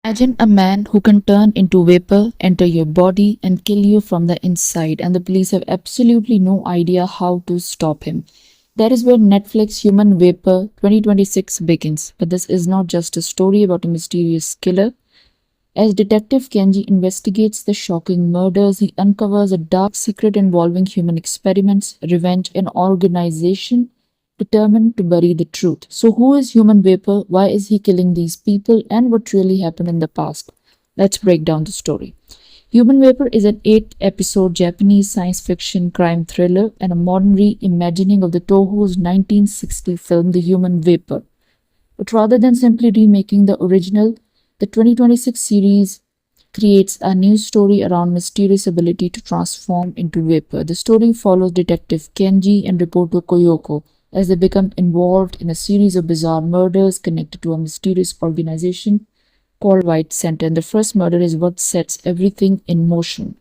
Imagine a man who can turn into vapor, enter your body, and kill you from the inside, and the police have absolutely no idea how to stop him. That is where Netflix Human Vapor 2026 begins. But this is not just a story about a mysterious killer. As Detective Kenji investigates the shocking murders, he uncovers a dark secret involving human experiments, revenge, and organization determined to bury the truth. So, who is Human Vapor? Why is he killing these people? And what really happened in the past? Let's break down the story. Human Vapor is an 8 episode Japanese science fiction crime thriller and a modern reimagining of the Toho's 1960 film The Human Vapor. But rather than simply remaking the original, the 2026 series creates a new story around mysterious ability to transform into vapor. The story follows Detective Kenji and reporter Koyoko as they become involved in a series of bizarre murders connected to a mysterious organization called White Center. And the first murder is what sets everything in motion.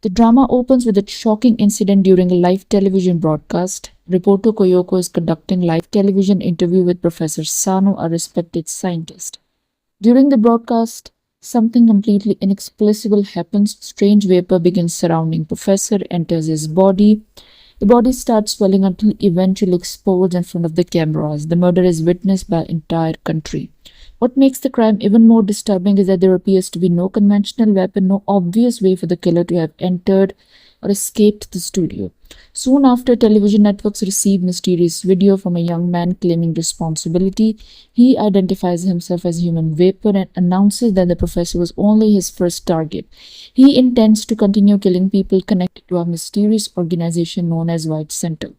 The drama opens with a shocking incident during a live television broadcast. Reporter Koyoko is conducting live television interview with Professor Sano, a respected scientist. During the broadcast, something completely inexplicable happens. Strange vapor begins surrounding Professor, enters his body. The body starts swelling until eventually explodes in front of the cameras. The murder is witnessed by entire country. What makes the crime even more disturbing is that there appears to be no conventional weapon, no obvious way for the killer to have entered or escaped the studio. Soon after, television networks receive mysterious video from a young man claiming responsibility. He identifies himself as Human Vapor and announces that the professor was only his first target. He intends to continue killing people connected to a mysterious organization known as White Center.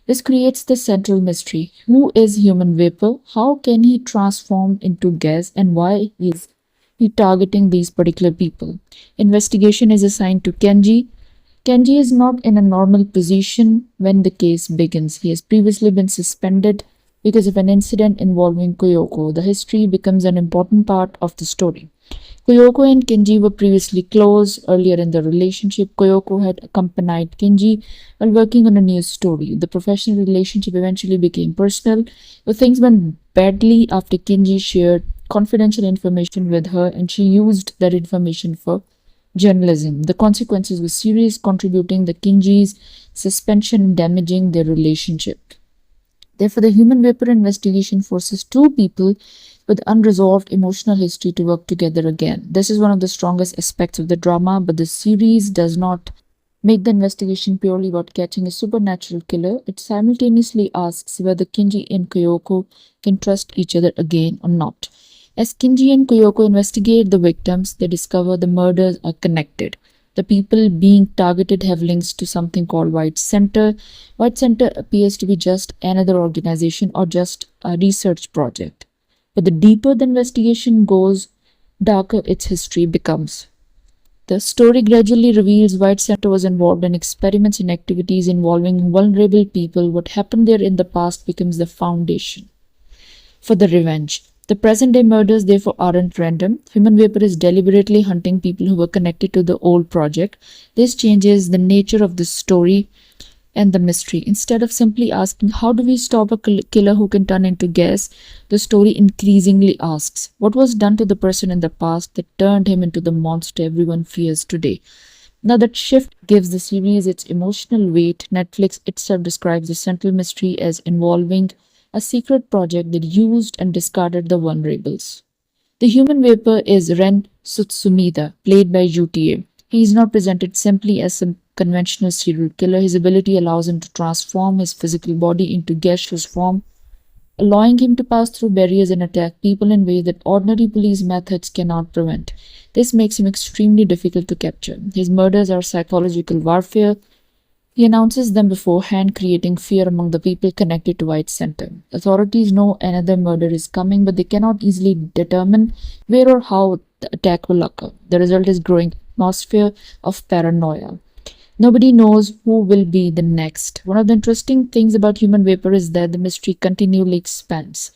This creates the central mystery. Who is Human Vapor? How can he transform into gas? And why is he targeting these particular people? Investigation is assigned to Kenji. Kenji is not in a normal position when the case begins. He has previously been suspended because of an incident involving Koyoko. The history becomes an important part of the story. Kyoko and Kenji were previously close. Earlier in the relationship, Kyoko had accompanied Kenji while working on a new story. The professional relationship eventually became personal, but things went badly after Kenji shared confidential information with her and she used that information for journalism. The consequences were serious, contributing to Kenji's suspension and damaging their relationship. Therefore, the Human Vapor investigation forces two people with unresolved emotional history to work together again. This is one of the strongest aspects of the drama, but the series does not make the investigation purely about catching a supernatural killer. It simultaneously asks whether Kenji and Kyoko can trust each other again or not. As Kenji and Kyoko investigate the victims, they discover the murders are connected. The people being targeted have links to something called White Center. White Center appears to be just another organization or just a research project. But the deeper the investigation goes, darker its history becomes. The story gradually reveals White Center was involved in experiments and activities involving vulnerable people. What happened there in the past becomes the foundation for the revenge. The present day murders, therefore, aren't random. Human Vapor is deliberately hunting people who were connected to the old project. This changes the nature of the story and the mystery. Instead of simply asking, how do we stop a killer who can turn into gas? The story increasingly asks, what was done to the person in the past that turned him into the monster everyone fears today? Now, that shift gives the series its emotional weight. Netflix itself describes the central mystery as involving a secret project that used and discarded the vulnerables. The Human Vapor is Ren Sutsumida, played by UTA. He is not presented simply as some conventional serial killer. His ability allows him to transform his physical body into gaseous form, allowing him to pass through barriers and attack people in ways that ordinary police methods cannot prevent. This makes him extremely difficult to capture. His murders are psychological warfare. He announces them beforehand, creating fear among the people connected to White Center. Authorities know another murder is coming, but they cannot easily determine where or how the attack will occur. The result is growing atmosphere of paranoia. Nobody knows who will be the next. One of the interesting things about Human Vapor is that the mystery continually expands.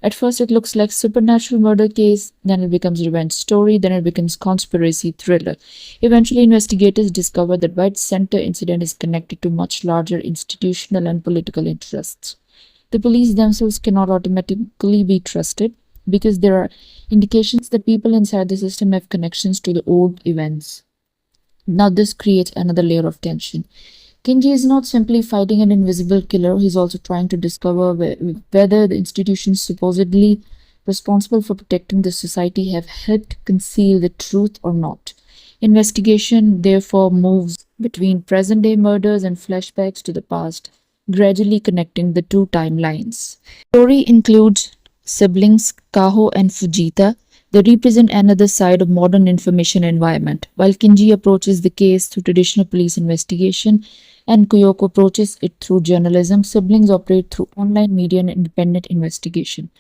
At first, it looks like supernatural murder case, then it becomes revenge story, then it becomes conspiracy thriller. Eventually, investigators discover that White Center incident is connected to much larger institutional and political interests. The police themselves cannot automatically be trusted. because there are indications that people inside the system have connections to the old events. Now, this creates another layer of tension. Kenji is not simply fighting an invisible killer, he's also trying to discover whether the institutions supposedly responsible for protecting the society have helped conceal the truth or not. Investigation therefore moves between present day murders and flashbacks to the past, gradually connecting the two timelines. Story includes siblings Kaho and Fujita. They represent another side of modern information environment. While Kinji approaches the case through traditional police investigation and Kyoko approaches it through journalism, siblings operate through online media and independent investigation.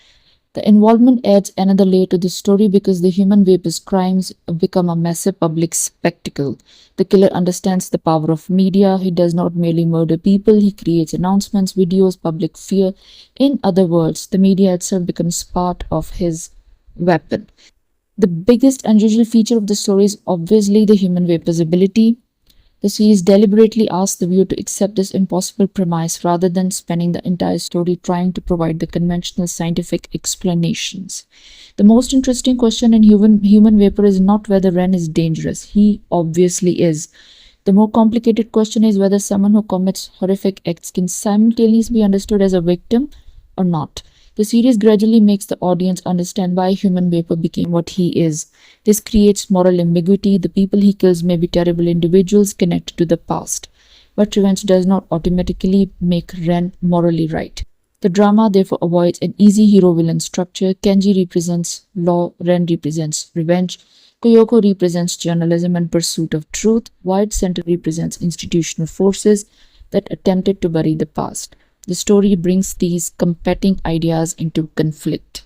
The involvement adds another layer to the story because the human vapor's crimes become a massive public spectacle. The killer understands the power of media. He does not merely murder people, he creates announcements, videos, public fear. In other words, the media itself becomes part of his weapon. The biggest unusual feature of the story is obviously the human vapor's ability. The series deliberately asks the viewer to accept this impossible premise rather than spending the entire story trying to provide the conventional scientific explanations. The most interesting question in human vapor is not whether Ren is dangerous. He obviously is. The more complicated question is whether someone who commits horrific acts can simultaneously be understood as a victim or not. The series gradually makes the audience understand why human vapor became what he is. This creates moral ambiguity. The people he kills may be terrible individuals connected to the past, but revenge does not automatically make Ren morally right. The drama therefore avoids an easy hero-villain structure. Kenji represents law, Ren represents revenge, Kyoko represents journalism and pursuit of truth, White Center represents institutional forces that attempted to bury the past. The story brings these competing ideas into conflict.